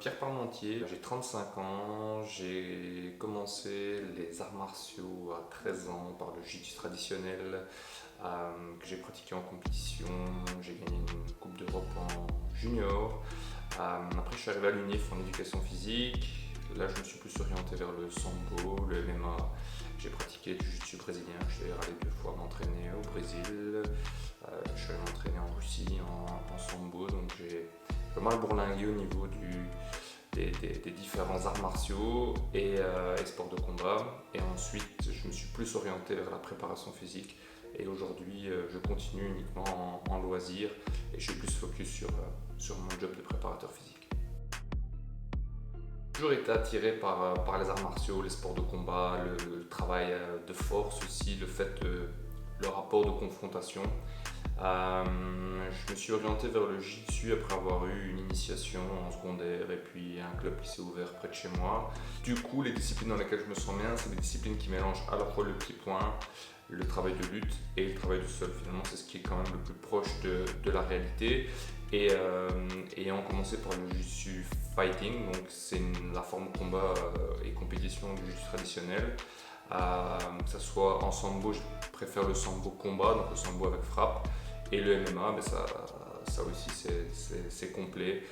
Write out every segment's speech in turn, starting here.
Pierre Parmentier, j'ai 35 ans, j'ai commencé les arts martiaux à 13 ans par le jiu-jitsu traditionnel que j'ai pratiqué en compétition. J'ai gagné une Coupe d'Europe en junior. Après je suis arrivé à l'UNIF en éducation physique. Là je me suis plus orienté vers le sambo, le MMA. J'ai pratiqué du jiu-jitsu brésilien, je suis allé 2 fois m'entraîner au Brésil. Je suis allé m'entraîner en Russie en sambo, donc j'ai pas mal bourlingué au niveau des différents arts martiaux et sports de combat. Et ensuite, je me suis plus orienté vers la préparation physique. Et aujourd'hui, je continue uniquement en loisir et je suis plus focus sur mon job de préparateur physique. J'ai toujours été attiré par les arts martiaux, les sports de combat, le travail de force aussi, le rapport de confrontation. Je me suis orienté vers le jiu-jitsu après avoir eu une initiation en secondaire et puis un club qui s'est ouvert près de chez moi. Du coup, les disciplines dans lesquelles je me sens bien, c'est des disciplines qui mélangent à la fois le pied-point, le travail de lutte et le travail de sol. Finalement, c'est ce qui est quand même le plus proche de la réalité. Et ayant commencé par le jiu-jitsu fighting, donc c'est la forme de combat et compétition du jiu-jitsu traditionnel. Que ce soit en sambo, je préfère le sambo combat, donc le sambo avec frappe. Et le MMA, ben ça aussi c'est complet.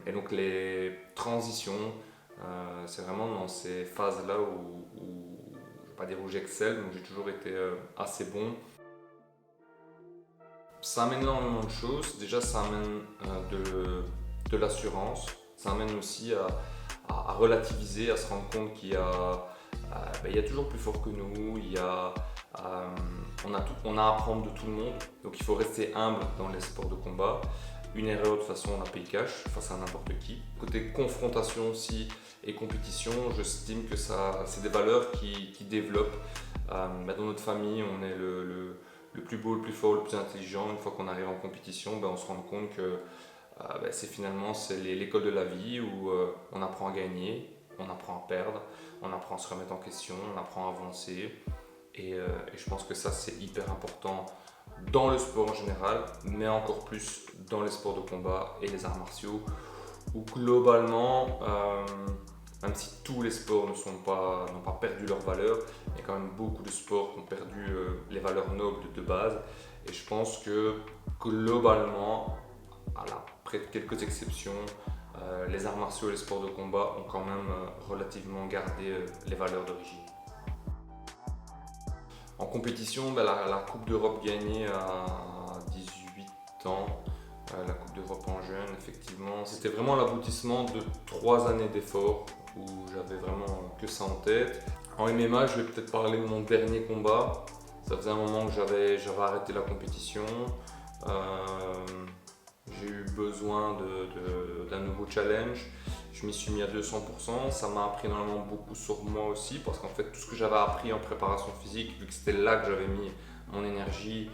Et donc les transitions, c'est vraiment dans ces phases-là où je ne vais pas dire où j'excelle, donc j'ai toujours été assez bon. Ça amène énormément de choses. Déjà, ça amène de l'assurance. Ça amène aussi à relativiser, à se rendre compte qu'il y a toujours plus fort que nous. On a à apprendre de tout le monde. Donc il faut rester humble dans les sports de combat. Une erreur, de toute façon, on la paye cash face à n'importe qui. Côté confrontation aussi et compétition, j'estime que c'est des valeurs qui développent. Dans notre famille, on est le plus beau, le plus fort, le plus intelligent. Une fois qu'on arrive en compétition, on se rend compte que c'est l'école de la vie où on apprend à gagner, on apprend à perdre, on apprend à se remettre en question, on apprend à avancer. Et je pense que ça, c'est hyper important dans le sport en général, mais encore plus dans les sports de combat et les arts martiaux, où globalement, même si tous les sports n'ont pas perdu leur valeur, il y a quand même beaucoup de sports qui ont perdu les valeurs nobles de base. Et je pense que globalement, après quelques exceptions, les arts martiaux et les sports de combat ont quand même relativement gardé les valeurs d'origine. En compétition, la Coupe d'Europe gagnée à 18 ans, la Coupe d'Europe en jeune, effectivement, c'était vraiment l'aboutissement de 3 années d'efforts où j'avais vraiment que ça en tête. En MMA, je vais peut-être parler de mon dernier combat. Ça faisait un moment que j'avais arrêté la compétition. J'ai eu besoin d'un nouveau challenge. Je m'y suis mis à 200%. Ça m'a appris énormément beaucoup sur moi aussi parce qu'en fait, tout ce que j'avais appris en préparation physique, vu que c'était là que j'avais mis mon énergie,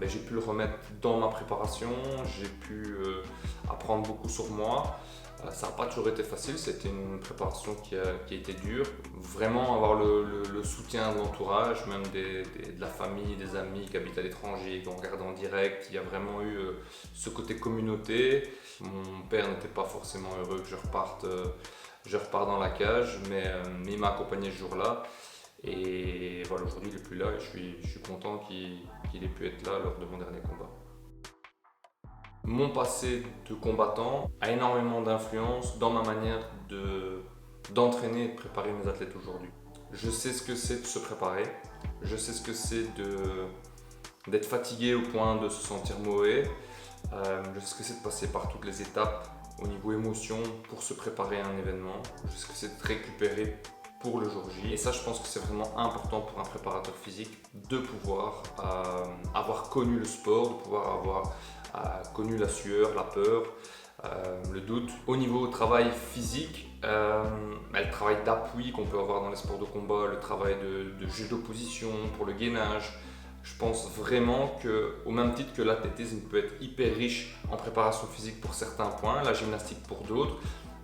j'ai pu le remettre dans ma préparation. J'ai pu apprendre beaucoup sur moi. Ça n'a pas toujours été facile, c'était une préparation qui a été dure. Vraiment avoir le soutien de l'entourage, même de la famille, des amis qui habitent à l'étranger, qui regardent en direct. Il y a vraiment eu ce côté communauté. Mon père n'était pas forcément heureux que je reparte dans la cage, mais il m'a accompagné ce jour-là. Et voilà, aujourd'hui il n'est plus là et je suis content qu'il ait pu être là lors de mon dernier combat. Mon passé de combattant a énormément d'influence dans ma manière d'entraîner et de préparer mes athlètes aujourd'hui. Je sais ce que c'est de se préparer, je sais ce que c'est d'être fatigué au point de se sentir mauvais, je sais ce que c'est de passer par toutes les étapes au niveau émotion pour se préparer à un événement, je sais ce que c'est de récupérer pour le jour J. Et ça, je pense que c'est vraiment important pour un préparateur physique de pouvoir avoir connu le sport, de pouvoir avoir connu la sueur, la peur, le doute. Au niveau travail physique, le travail d'appui qu'on peut avoir dans les sports de combat, le travail de juge d'opposition pour le gainage, je pense vraiment qu'au même titre que l'athlétisme peut être hyper riche en préparation physique pour certains points, la gymnastique pour d'autres,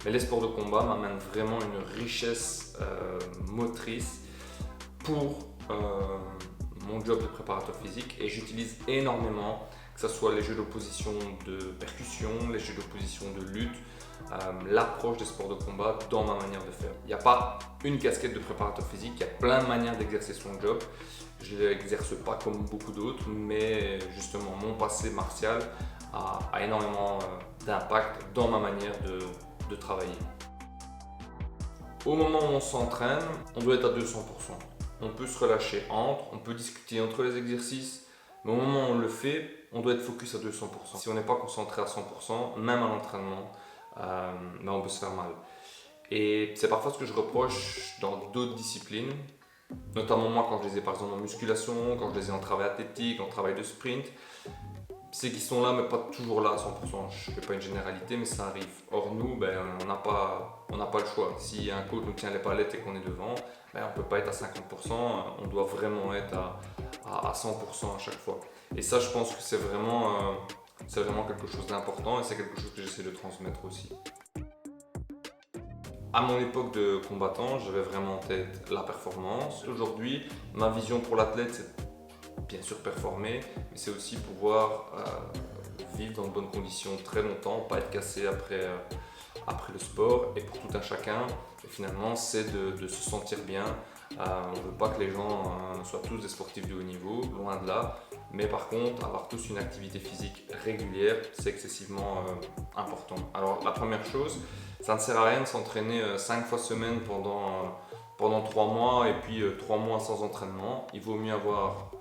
mais les sports de combat m'amènent vraiment une richesse motrice pour mon job de préparateur physique et j'utilise énormément, que ce soit les jeux d'opposition de percussion, les jeux d'opposition de lutte, l'approche des sports de combat dans ma manière de faire. Il n'y a pas une casquette de préparateur physique, il y a plein de manières d'exercer son job. Je ne l'exerce pas comme beaucoup d'autres, mais justement mon passé martial a énormément d'impact dans ma manière de travailler. Au moment où on s'entraîne, on doit être à 200%. On peut se relâcher on peut discuter entre les exercices, mais au moment où on le fait, on doit être focus à 200%. Si on n'est pas concentré à 100%, même à l'entraînement, on peut se faire mal. Et c'est parfois ce que je reproche dans d'autres disciplines, notamment moi quand je les ai par exemple en musculation, quand je les ai en travail athlétique, en travail de sprint, c'est qu'ils sont là mais pas toujours là à 100%. Je ne fais pas une généralité mais ça arrive. Or nous, on n'a pas le choix. Si un coach nous tient les palettes et qu'on est devant, on ne peut pas être à 50%, on doit vraiment être à 100% à chaque fois. Et ça je pense que c'est vraiment quelque chose d'important et c'est quelque chose que j'essaie de transmettre aussi. À mon époque de combattant, j'avais vraiment en tête la performance. Aujourd'hui, ma vision pour l'athlète, c'est bien sûr performer, mais c'est aussi pouvoir vivre dans de bonnes conditions très longtemps, pas être cassé après le sport. Et pour tout un chacun, finalement, c'est de se sentir bien. On ne veut pas que les gens soient tous des sportifs de haut niveau, loin de là. Mais par contre, avoir tous une activité physique régulière, c'est excessivement important. Alors la première chose, ça ne sert à rien de s'entraîner 5 fois semaine pendant 3 mois et puis 3 mois sans entraînement. Il vaut mieux avoir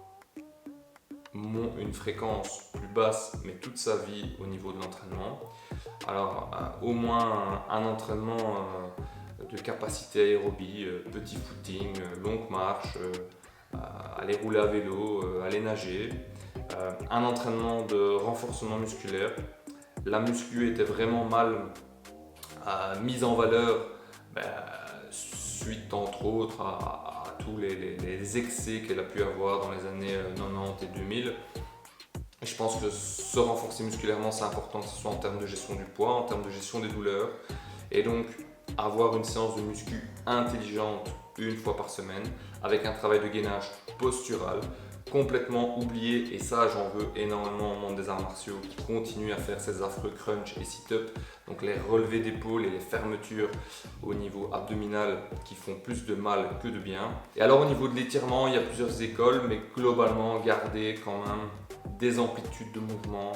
une fréquence plus basse, mais toute sa vie au niveau de l'entraînement. Alors au moins un entraînement de capacité aérobie, petit footing, longue marche, aller rouler à vélo, aller nager, un entraînement de renforcement musculaire. La muscu était vraiment mal mise en valeur suite entre autres à tous les excès qu'elle a pu avoir dans les années 90 et 2000. Et je pense que se renforcer musculairement c'est important, que ce soit en termes de gestion du poids, en termes de gestion des douleurs. Et donc avoir une séance de muscu intelligente une fois par semaine avec un travail de gainage postural complètement oublié, et ça j'en veux énormément au monde des arts martiaux qui continuent à faire ces affreux crunch et sit-up, donc les relevés d'épaules et les fermetures au niveau abdominal qui font plus de mal que de bien. Et alors au niveau de l'étirement, il y a plusieurs écoles, mais globalement garder quand même des amplitudes de mouvement,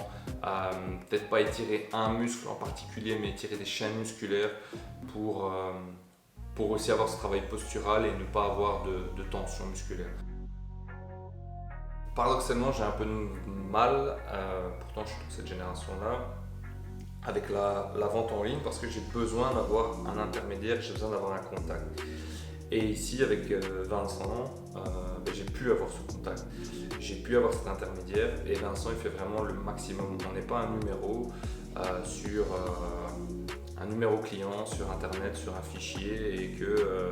peut-être pas étirer un muscle en particulier mais étirer des chaînes musculaires pour aussi avoir ce travail postural et ne pas avoir de tension musculaire. Paradoxalement, j'ai un peu de mal, pourtant je suis de cette génération-là, avec la vente en ligne parce que j'ai besoin d'avoir un intermédiaire, j'ai besoin d'avoir un contact. Et ici, avec Vincent, j'ai pu avoir ce contact, j'ai pu avoir cet intermédiaire et Vincent il fait vraiment le maximum. On n'est pas un numéro sur un numéro client sur internet, sur un fichier et que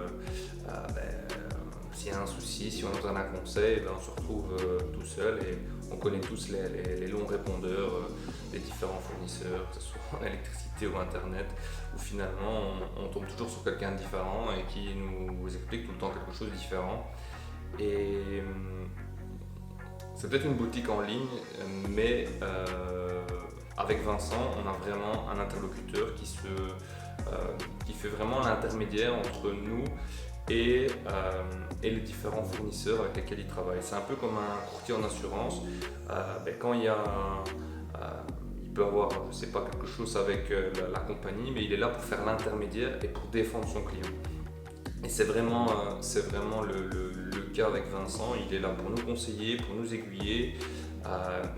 s'il y a un souci, si on a besoin d'un conseil, on se retrouve tout seul et on connaît tous les longs répondeurs des différents fournisseurs, que ce soit en électricité ou internet, où finalement on tombe toujours sur quelqu'un de différent et qui nous explique tout le temps quelque chose de différent. Et c'est peut-être une boutique en ligne, mais avec Vincent, on a vraiment un interlocuteur qui fait vraiment l'intermédiaire entre nous et les différents fournisseurs avec lesquels il travaille. C'est un peu comme un courtier en assurance. Quand il y a il peut avoir, je sais pas, quelque chose avec la compagnie, mais il est là pour faire l'intermédiaire et pour défendre son client. Et c'est vraiment le cas avec Vincent. Il est là pour nous conseiller, pour nous aiguiller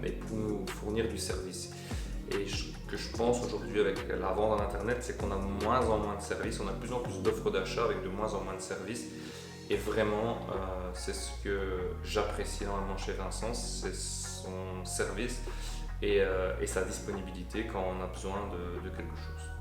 et pour nous fournir du service. Et ce que je pense aujourd'hui avec la vente en internet, c'est qu'on a de moins en moins de services, on a de plus en plus d'offres d'achat avec de moins en moins de services. Et vraiment, c'est ce que j'apprécie énormément chez Vincent, c'est son service et sa disponibilité quand on a besoin de quelque chose.